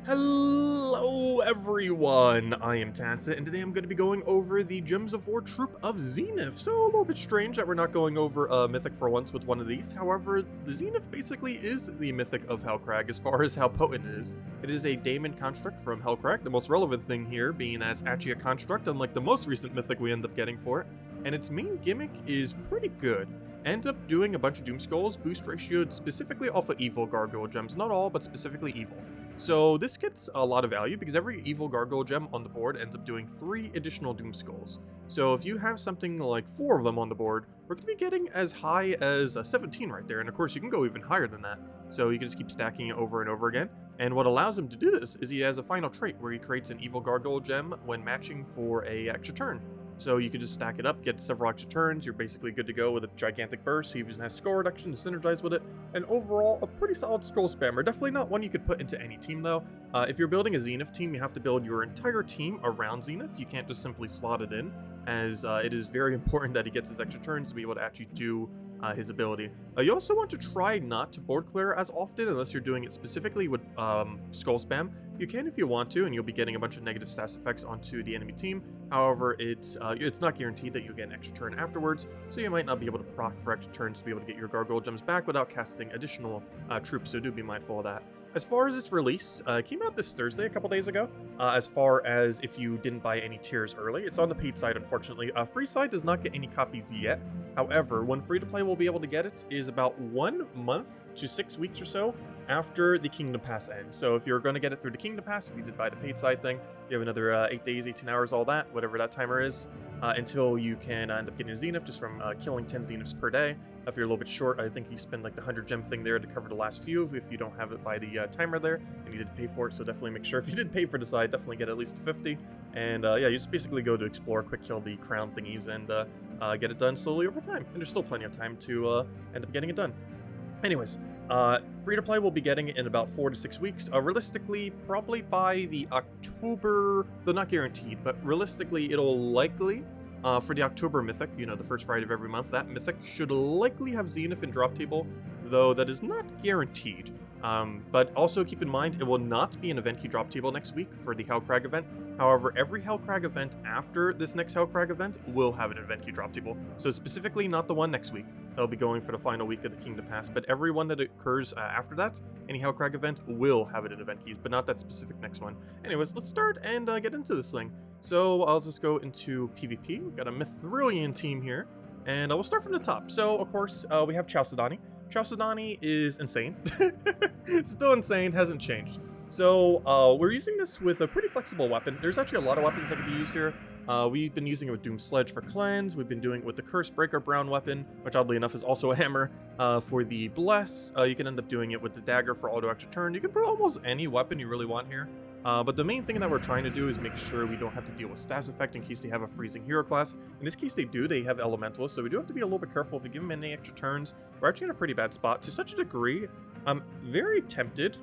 Hello everyone, I am Tacit, and today I'm going to be going over the Gems of War troop of Zenith. So a little bit strange that we're not going over a mythic for once with one of these. However, the Zenith basically is the mythic of Hellcrag as far as how potent it is. It is a daemon construct from Hellcrag, the most relevant thing here being that it's actually a construct unlike the most recent mythic we end up getting for it. And its main gimmick is pretty good. End up doing a bunch of Doom Skulls, boost ratioed specifically off of evil gargoyle gems, not all, but specifically evil. So this gets a lot of value because every evil gargoyle gem on the board ends up doing 3 additional Doom Skulls. So if you have something like 4 of them on the board, we're going to be getting as high as 17 right there, and of course you can go even higher than that. So you can just keep stacking it over and over again. And what allows him to do this is he has a final trait where he creates an evil gargoyle gem when matching for a extra turn. So you can just stack it up, get several extra turns, you're basically good to go with a gigantic burst. He even has score reduction to synergize with it, and overall, a pretty solid scroll spammer. Definitely not one you could put into any team though. If you're building a Zenith team, you have to build your entire team around Zenith. You can't just simply slot it in, as it is very important that he gets his extra turns to be able to actually do his ability. You also want to try not to board clear as often unless you're doing it specifically with skull spam. You can if you want to, and you'll be getting a bunch of negative stats effects onto the enemy team. However, it's not guaranteed that you'll get an extra turn afterwards, so you might not be able to proc for extra turns to be able to get your gargoyle gems back without casting additional troops, so do be mindful of that. As far as its release, it came out this Thursday, a couple days ago. As far as if you didn't buy any tiers early, it's on the paid side, unfortunately. Free side does not get any copies yet. However, when free-to-play will be able to get it is about 1 month to 6 weeks or so after the Kingdom Pass ends. So if you're going to get it through the Kingdom Pass, if you did buy the paid side thing, you have another 8 days, 18 hours, all that, whatever that timer is, until you can end up getting a Zenith just from killing 10 Zeniths per day. If you're a little bit short, I think you spend like the 100 gem thing there to cover the last few if you don't have it by the timer there, and you did pay for it, so definitely make sure if you did pay for the side, definitely get at least 50. And yeah, you just basically go to explore, quick kill the crown thingies, and get it done slowly over time. And there's still plenty of time to end up getting it done. Anyways, free-to-play will be getting it in about 4 to 6 weeks. Realistically, probably by the October, though not guaranteed, but realistically, it'll likely, for the October Mythic, you know, the first Friday of every month, that Mythic should likely have Zenith in drop table, though that is not guaranteed. But also keep in mind, it will not be an event key drop table next week for the Hellcrag event. However, every Hellcrag event after this next Hellcrag event will have an event key drop table. So specifically not the one next week. That'll be going for the final week of the Kingdom Pass, but every one that occurs after that, any Hellcrag event will have it in event keys, but not that specific next one. Anyways, let's start and get into this thing. So I'll just go into PvP. We've got a Mithrilian team here, and we'll start from the top. So of course, we have Chalcedony. Chalcedony is insane. Still insane, hasn't changed. So we're using this with a pretty flexible weapon. There's actually a lot of weapons that can be used here. We've been using it with Doom Sledge for Cleanse. We've been doing it with the Curse Breaker Brown weapon, which oddly enough is also a hammer. For the Bless, you can end up doing it with the Dagger for auto extra turn. You can put almost any weapon you really want here. But the main thing that we're trying to do is make sure we don't have to deal with status effect in case they have a freezing hero class. In this case they do, they have elementalists, so we do have to be a little bit careful if we give them any extra turns. We're actually in a pretty bad spot. To such a degree, I'm very tempted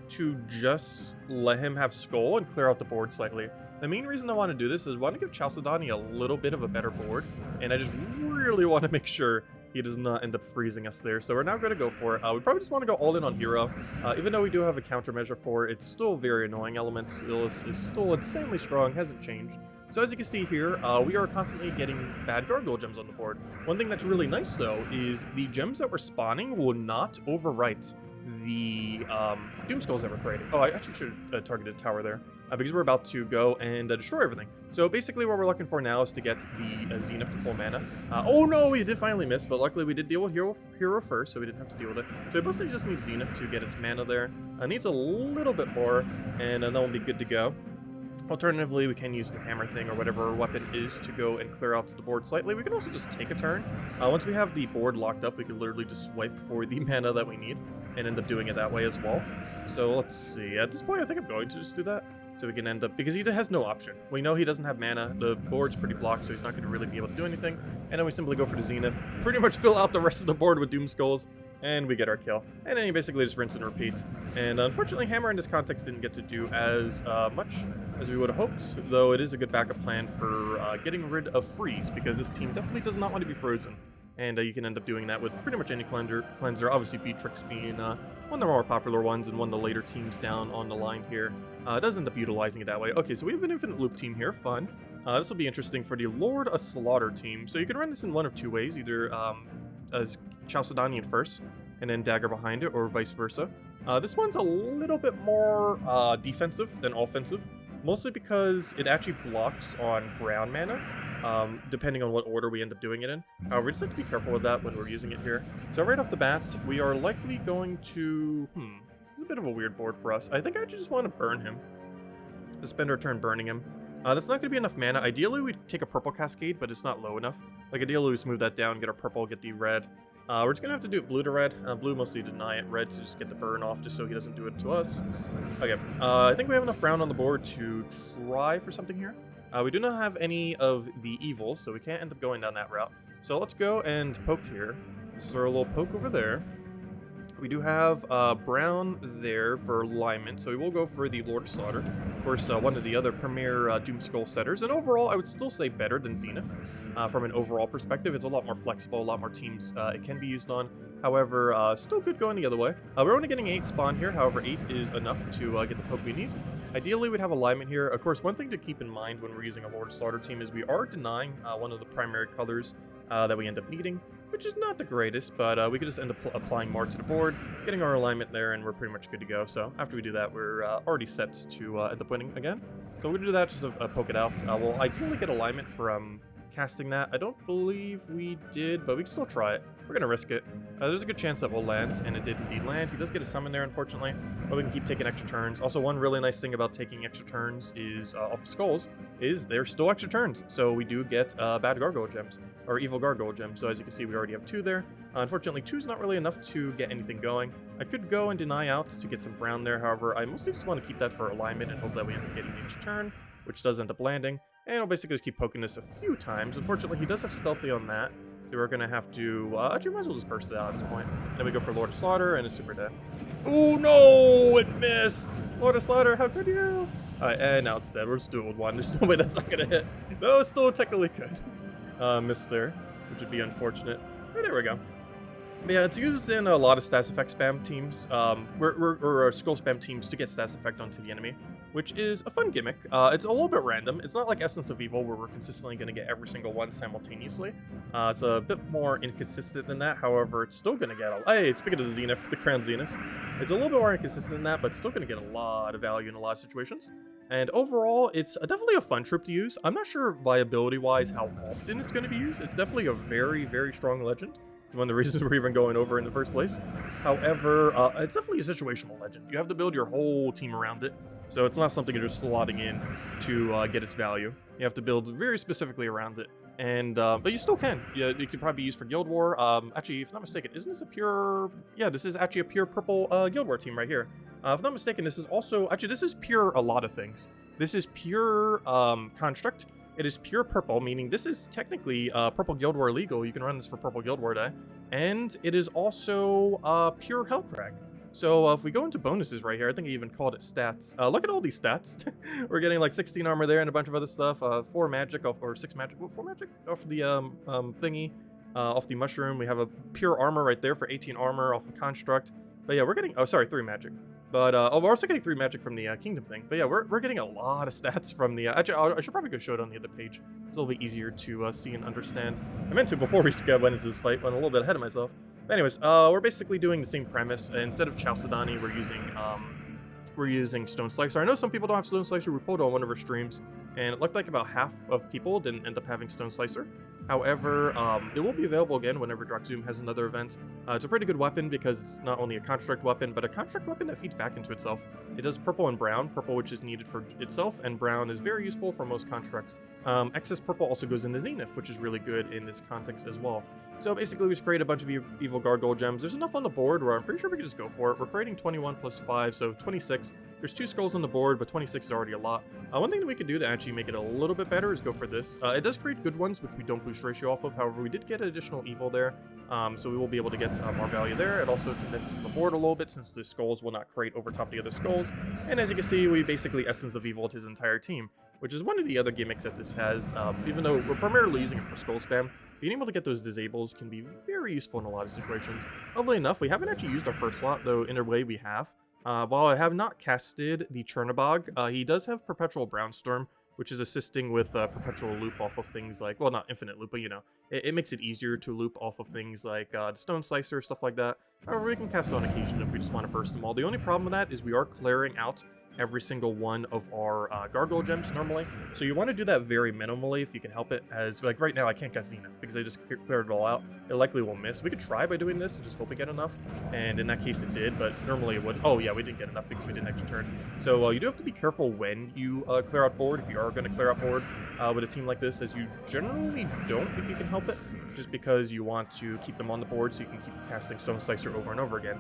to just let him have Skull and clear out the board slightly. The main reason I want to do this is I want to give Chalcedony a little bit of a better board, and I just really want to make sure he does not end up freezing us there. So we're now going to go for it. We probably just want to go all in on Hero. Even though we do have a countermeasure for it, it's still very annoying. Elements is still insanely strong, hasn't changed. So as you can see here, we are constantly getting bad gargoyle gems on the board. One thing that's really nice though is the gems that we're spawning will not overwrite the Doom Skulls that we're creating. Oh, I actually should have targeted tower there. Because we're about to go and destroy everything. So basically what we're looking for now is to get the Zenith to full mana. Oh no, we did finally miss, but luckily we did deal with Hero first, so we didn't have to deal with it. So it mostly just needs Zenith to get its mana there. Needs a little bit more, and then we'll be good to go. Alternatively, we can use the hammer thing or whatever our weapon is to go and clear out the board slightly. We can also just take a turn. Once we have the board locked up, we can literally just swipe for the mana that we need and end up doing it that way as well. So let's see. At this point, I think I'm going to just do that. So we can end up, because he has no option. We know he doesn't have mana, the board's pretty blocked, so he's not going to really be able to do anything. And then we simply go for the Zenith, pretty much fill out the rest of the board with Doom Skulls, and we get our kill. And then you basically just rinse and repeat. And unfortunately, Hammer in this context didn't get to do as much as we would have hoped, though it is a good backup plan for getting rid of Freeze, because this team definitely does not want to be frozen. And you can end up doing that with pretty much any cleanser. Obviously, Beatrix being one of the more popular ones and one of the later teams down on the line here does end up utilizing it that way. Okay, so we have an infinite loop team here, fun. This will be interesting for the Lord of Slaughter team. So you can run this in one of two ways, either Chalcedony first, and then Dagger behind it, or vice versa. This one's a little bit more defensive than offensive, mostly because it actually blocks on brown mana, depending on what order we end up doing it in. We just have to be careful with that when we're using it here. So right off the bats, we are likely going to... It's a bit of a weird board for us. I think I just want to burn him. To spend our turn burning him. That's not going to be enough mana. Ideally, we'd take a purple cascade, but it's not low enough. Like, ideally, we smooth that down, get our purple, get the red. We're just going to have to do it blue to red. Blue mostly deny it. Red to just get the burn off, just so he doesn't do it to us. Okay, I think we have enough brown on the board to try for something here. We do not have any of the evils, so we can't end up going down that route. So let's go and poke here. So a little poke over there. We do have brown there for alignment, so we will go for the Lord of Slaughter. Of course, one of the other premier Doom Skull setters. And overall, I would still say better than Zenith. From an overall perspective, it's a lot more flexible, a lot more teams it can be used on. However, still good going the other way. We're only getting 8 spawn here, however 8 is enough to get the poke we need. Ideally, we'd have alignment here. Of course, one thing to keep in mind when we're using a Lord of Slaughter team is we are denying one of the primary colors that we end up needing, which is not the greatest, but we could just end up applying more to the board, getting our alignment there, and we're pretty much good to go. So after we do that, we're already set to end up winning again. So we're going to do that, just poke it out. We'll ideally get alignment from casting that. I don't believe we did, but we can still try it. We're going to risk it. There's a good chance that we'll land, and it did indeed land. He does get a summon there, unfortunately, but we can keep taking extra turns. Also, one really nice thing about taking extra turns is off of skulls is they're still extra turns. So we do get bad gargoyle gems, or evil gargoyle gems. So as you can see, we already have 2 there. Unfortunately, 2 is not really enough to get anything going. I could go and deny out to get some brown there. However, I mostly just want to keep that for alignment and hope that we end up getting the extra turn, which does end up landing. And I'll basically just keep poking this a few times. Unfortunately, he does have stealthy on that. So we're going to have to... actually, might as well just burst it out at this point. Then we go for Lord of Slaughter and a super dead. Oh, no! It missed! Lord of Slaughter, how could you? Alright, and now it's dead. We're just doing 1. There's no way that's not going to hit. No, it's still technically good. Missed there, which would be unfortunate. But there we go. But yeah, it's used in a lot of stats effect spam teams, or skull spam teams to get stats effect onto the enemy, which is a fun gimmick. It's a little bit random. It's not like Essence of Evil, where we're consistently going to get every single one simultaneously. It's a bit more inconsistent than that. However, it's still going to get hey, speaking of the Zenith, the Crown Zenith, it's a little bit more inconsistent than that, but still going to get a lot of value in a lot of situations. And overall, it's definitely a fun troop to use. I'm not sure viability-wise how often it's going to be used. It's definitely a very, very strong legend. One of the reasons we're even going over in the first place. However, it's definitely a situational legend. You have to build your whole team around it. So it's not something you're just slotting in to get its value. You have to build very specifically around it. And but you still can. Yeah, it could probably be used for Guild War. Actually, if I'm not mistaken, isn't this a pure... Yeah, this is actually a pure purple Guild War team right here. If I'm not mistaken, this is also... Actually, this is pure a lot of things. This is pure Construct. It is pure purple, meaning this is technically Purple Guild War legal. You can run this for Purple Guild War Day. And it is also pure Hellcrag. So if we go into bonuses right here, I think I even called it stats. Look at all these stats. We're getting like 16 armor there and a bunch of other stuff. 4 magic, or 6 magic. 4 magic off the thingy. Off the mushroom. We have a pure armor right there for 18 armor off the construct. But yeah, we're getting... Oh, sorry, 3 magic. But, we're also getting 3 magic from the Kingdom thing. But yeah, we're getting a lot of stats from the... actually, I should probably go show it on the other page. It's a little bit easier to see and understand. I meant to before we went into this fight, but I'm a little bit ahead of myself. But anyways, we're basically doing the same premise. Instead of Chalcedony, we're using Stone Slicer. I know some people don't have Stone Slicer. We pulled on one of our streams, and it looked like about half of people didn't end up having Stone Slicer. However, it will be available again whenever Droxzoom has another event. It's a pretty good weapon because it's not only a construct weapon, but a construct weapon that feeds back into itself. It does purple and brown, purple which is needed for itself, and brown is very useful for most constructs. Excess purple also goes into Zenith, which is really good in this context as well. So basically, we just create a bunch of evil gargoyle gems. There's enough on the board where I'm pretty sure we can just go for it. We're creating 21 plus 5, so 26. There's 2 skulls on the board, but 26 is already a lot. One thing that we could do to actually make it a little bit better is go for this. It does create good ones, which we don't boost ratio off of. However, we did get additional evil there, so we will be able to get more value there. It also condenses the board a little bit, since the skulls will not create over top the other skulls. And as you can see, we basically Essence of Evil his entire team, which is one of the other gimmicks that this has. Even though we're primarily using it for skull spam, being able to get those disables can be very useful in a lot of situations. Oddly enough, we haven't actually used our first slot, though in a way we have. While I have not casted the Chernobog, he does have Perpetual Brownstorm, which is assisting with perpetual loop off of things like, well, not infinite loop, but you know, it makes it easier to loop off of things like the Stone Slicer, stuff like that. However, we can cast it on occasion if we just want to burst them all. The only problem with that is we are clearing out every single one of our gargoyle gems normally, so you want to do that very minimally if you can help it, as like right now I can't cast Zenith because I just cleared it all out. It likely will miss. We could try by doing this and just hope we get enough, and in that case it did, but normally it would. Oh yeah, we didn't get enough because we didn't extra turn. So you do have to be careful when you clear out board, if you are going to clear out board with a team like this, as you generally don't if you can help it, just because you want to keep them on the board so you can keep casting Stone Slicer over and over again.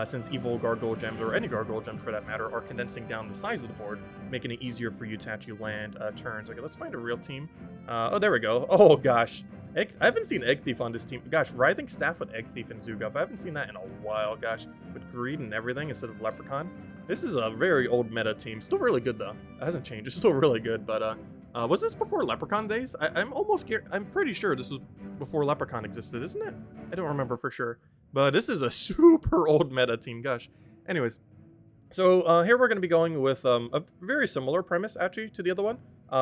Since evil gargoyle gems, or any gargoyle gems for that matter, are condensing down the size of the board, making it easier for you to actually land turns. Okay, let's find a real team. Oh, there we go. Oh, gosh. I haven't seen Egg Thief on this team. Gosh, Writhing Staff with Egg Thief and Zugov. I haven't seen that in a while, gosh. With Greed and everything instead of Leprechaun. This is a very old meta team. Still really good, though. It hasn't changed. It's still really good, but, was this before Leprechaun days? I'm pretty sure this was before Leprechaun existed, isn't it? I don't remember for sure. But this is a super old meta team, gosh. Anyways, so here we're going to be going with a very similar premise, actually, to the other one.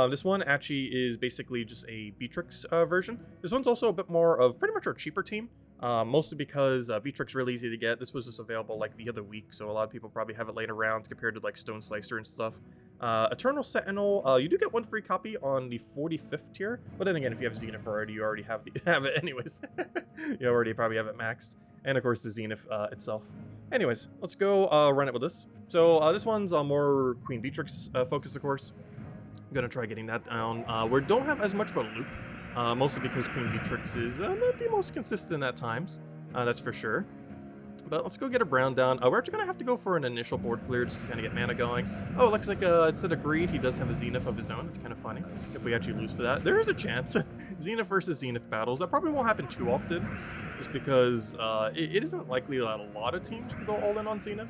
This one actually is basically just a Beatrix version. This one's also a bit more of pretty much our cheaper team, mostly because Beatrix is really easy to get. This was just available like the other week, so a lot of people probably have it laying around compared to like Stone Slicer and stuff. Eternal Sentinel, you do get one free copy on the 45th tier, but then again, if you have Zenith already, you already have it anyways. You already probably have it maxed. And of course the Zenith itself. Anyways, let's go run it with this. So this one's more Queen Beatrix focused, of course. I'm gonna try getting that down. We don't have as much of a loop, mostly because Queen Beatrix is not the most consistent at times, that's for sure. But let's go get a brown down. We're actually going to have to go for an initial board clear just to kind of get mana going. Oh, it looks like instead of Greed, he does have a Zenith of his own. It's kind of funny if we actually lose to that. There is a chance. Zenith versus Zenith battles. That probably won't happen too often, just because it isn't likely that a lot of teams can go all in on Zenith.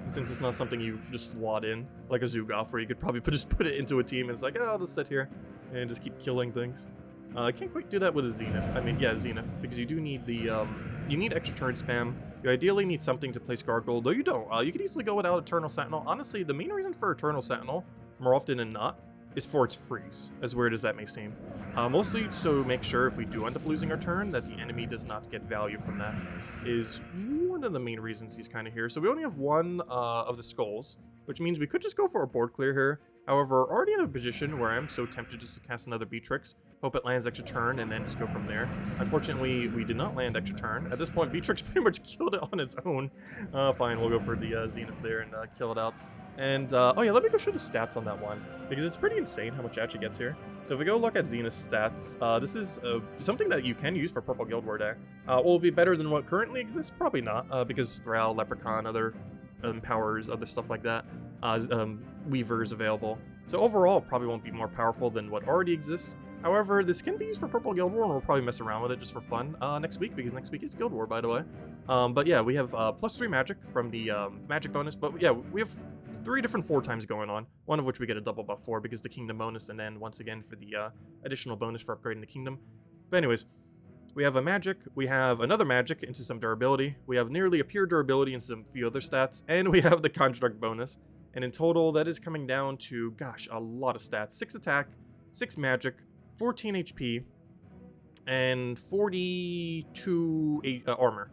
Since it's not something you just slot in, like a Zugov, where you could probably just put it into a team and it's like, oh, I'll just sit here and just keep killing things. I can't quite do that with a Zenith. I mean, yeah, Zenith, because you do need the, you need extra turn spam. You ideally need something to place Gargoyle, though you don't. You could easily go without Eternal Sentinel. Honestly, the main reason for Eternal Sentinel, more often than not, is for its freeze, as weird as that may seem. Mostly so make sure if we do end up losing our turn, that the enemy does not get value from that, is one of the main reasons he's kind of here. So we only have one of the skulls, which means we could just go for a board clear here. However, we're already in a position where I'm so tempted just to cast another Beatrix, hope it lands extra turn, and then just go from there. Unfortunately, we did not land extra turn. At this point, Beatrix pretty much killed it on its own. Fine, we'll go for the Zenith there and kill it out. And, oh yeah, let me go show the stats on that one, because it's pretty insane how much it actually gets here. So if we go look at Zenith's stats, this is something that you can use for Purple Guild War Day. Will it be better than what currently exists? Probably not, because Thrall, Leprechaun, other powers, other stuff like that, Weaver's available. So overall, probably won't be more powerful than what already exists. However, this can be used for Purple Guild War, and we'll probably mess around with it just for fun next week, because next week is Guild War, by the way. But yeah, we have +3 magic from the magic bonus, but yeah, we have 3 different 4 times going on, one of which we get a double buff for because the kingdom bonus, and then once again for the additional bonus for upgrading the kingdom. But anyways, we have a magic, we have another magic into some durability, we have nearly a pure durability and some few other stats, and we have the construct bonus. And in total, that is coming down to, gosh, a lot of stats. 6 attack, 6 magic, 14 HP, and 42 armor.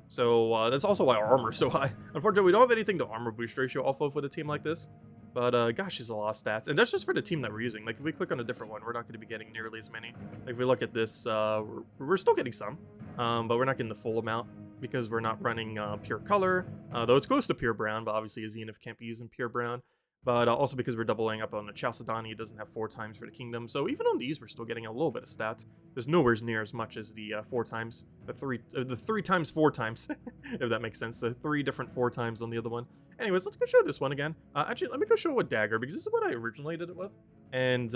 So that's also why our armor is so high. Unfortunately, we don't have anything to armor boost ratio off of with a team like this. But gosh, it's a lot of stats. And that's just for the team that we're using. Like, if we click on a different one, we're not going to be getting nearly as many. Like, if we look at this, we're still getting some. But we're not getting the full amount, because we're not running pure color, though it's close to pure brown, but obviously a Zenith can't be used in pure brown. But also because we're doubling up on the Chalcedony, it doesn't have 4 times for the kingdom. So even on these, we're still getting a little bit of stats. There's nowhere near as much as the 4 times, the 3 times 4 times, if that makes sense. So 3 different 4 times on the other one. Anyways, let's go show this one again. Actually, let me go show with dagger, because this is what I originally did it with. And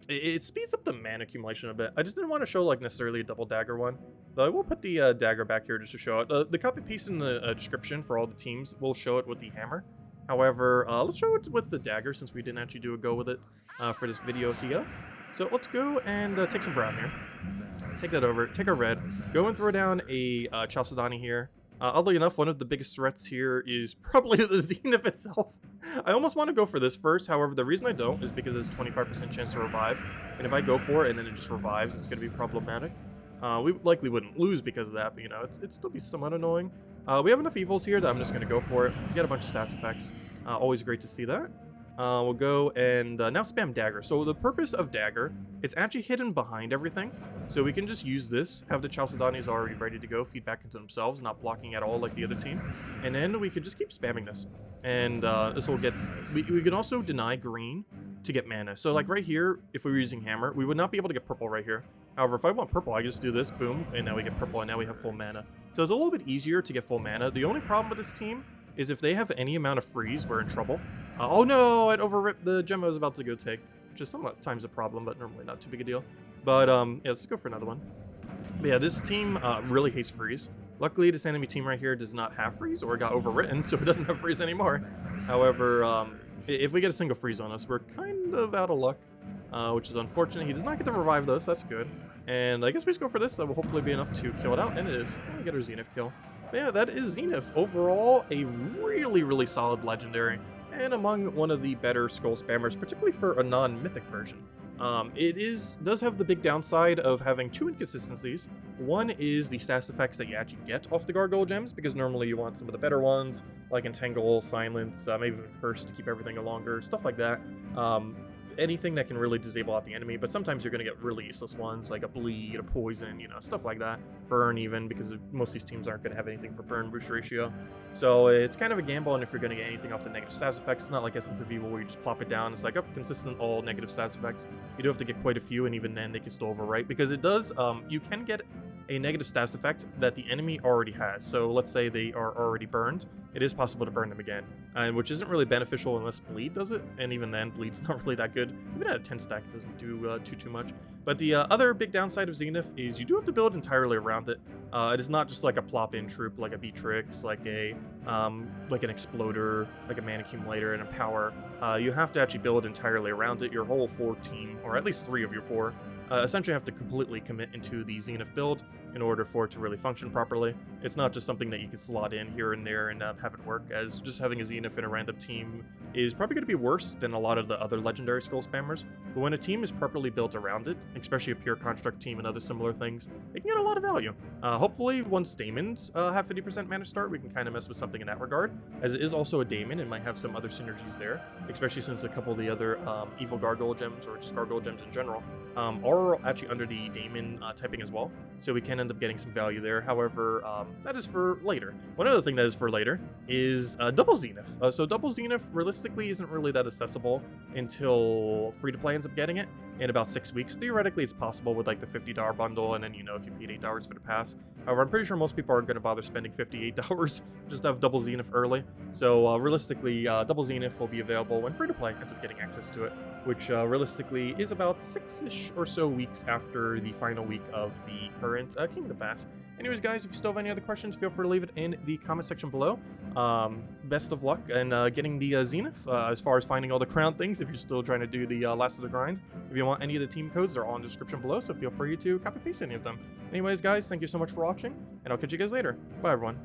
it speeds up the mana accumulation a bit. I just didn't want to show like necessarily a double dagger one. But I will put the dagger back here just to show it. The copy piece in the description for all the teams will show it with the hammer. However, let's show it with the dagger, since we didn't actually do a go with it for this video here. So let's go and take some brown here. Take that over. Take a red. Go and throw down a Chalcedony here. Oddly enough, one of the biggest threats here is probably the Zenith itself. I almost want to go for this first. However, the reason I don't is because there's a 25% chance to revive. And if I go for it and then it just revives, it's going to be problematic. We likely wouldn't lose because of that, but, you know, it'd still be somewhat annoying. We have enough evils here that I'm just going to go for it. Get a bunch of stats effects. Always great to see that. We'll go and now spam Dagger. So the purpose of Dagger, it's actually hidden behind everything. So we can just use this, have the Chalcedonies already ready to go, feed back into themselves, not blocking at all like the other team. And then we could just keep spamming this. And this will get... We can also deny green to get mana. So like right here, if we were using Hammer, we would not be able to get purple right here. However, if I want purple, I just do this, boom, and now we get purple, and now we have full mana. So it's a little bit easier to get full mana. The only problem with this team is if they have any amount of freeze, we're in trouble. Oh no, I'd overripped the gem I was about to go take, which is sometimes a problem, but normally not too big a deal. But yeah, let's go for another one. But yeah, this team really hates freeze. Luckily, this enemy team right here does not have freeze, or got overwritten, so it doesn't have freeze anymore. However, if we get a single freeze on us, we're kind of out of luck, which is unfortunate. He does not get to revive those, that's good. And I guess we just go for this, that will hopefully be enough to kill it out, and it is. We get our Zenith kill. But yeah, that is Zenith. Overall, a really, really solid legendary, and among one of the better skull spammers, particularly for a non-mythic version. It does have the big downside of having two inconsistencies. One is the stats effects that you actually get off the gargoyle gems, because normally you want some of the better ones, like Entangle, Silence, maybe even Curse to keep everything longer, stuff like that. Anything that can really disable out the enemy, but sometimes you're going to get really useless ones, like a Bleed, a Poison, you know, stuff like that. Burn even, because most of these teams aren't going to have anything for burn boost ratio. So it's kind of a gamble, and if you're going to get anything off the negative stats effects, it's not like Essence of Evil where you just plop it down. It's like, oh, consistent all negative stats effects. You do have to get quite a few, and even then they can still overwrite, because it does, you can get a negative stats effect that the enemy already has. So let's say they are already burned. It is possible to burn them again, which isn't really beneficial unless Bleed does it, and even then, Bleed's not really that good. Even at a 10 stack, it doesn't do too much. But the other big downside of Xenith is you do have to build entirely around it. It is not just like a plop-in troop, like a Beatrix, like an Exploder, like a Mana Accumulator, and a Power. You have to actually build entirely around it. Your whole 4 team, or at least 3 of your 4, essentially have to completely commit into the Zenith build in order for it to really function properly. It's not just something that you can slot in here and there and have it work, as just having a Zenith in a random team is probably going to be worse than a lot of the other legendary skull spammers. But when a team is properly built around it, especially a pure construct team and other similar things, it can get a lot of value. Hopefully, once daemons have 50% mana start, we can kind of mess with something in that regard, as it is also a daemon and might have some other synergies there, especially since a couple of the other evil gargoyle gems, or just gargoyle gems in general, are actually under the daemon typing as well, so we can end up getting some value there. However, that is for later. One other thing that is for later is double Zenith. So double Zenith realistically isn't really that accessible until free-to-play ends up getting it in about 6 weeks. Theoretically, it's possible with like the $50 bundle, and then, you know, if you paid $8 for the pass. However, I'm pretty sure most people aren't going to bother spending $58 just to have double Zenith early. So realistically, double Zenith will be available when free-to-play ends up getting access to it, which realistically is about 6-ish or so weeks after the final week of the current Kingdom Pass. Anyways, guys, if you still have any other questions, feel free to leave it in the comment section below. Best of luck in getting the Zenith, as far as finding all the crown things, if you're still trying to do the last of the grind. If you want any of the team codes, they're all in the description below, so feel free to copy-paste any of them. Anyways, guys, thank you so much for watching, and I'll catch you guys later. Bye, everyone.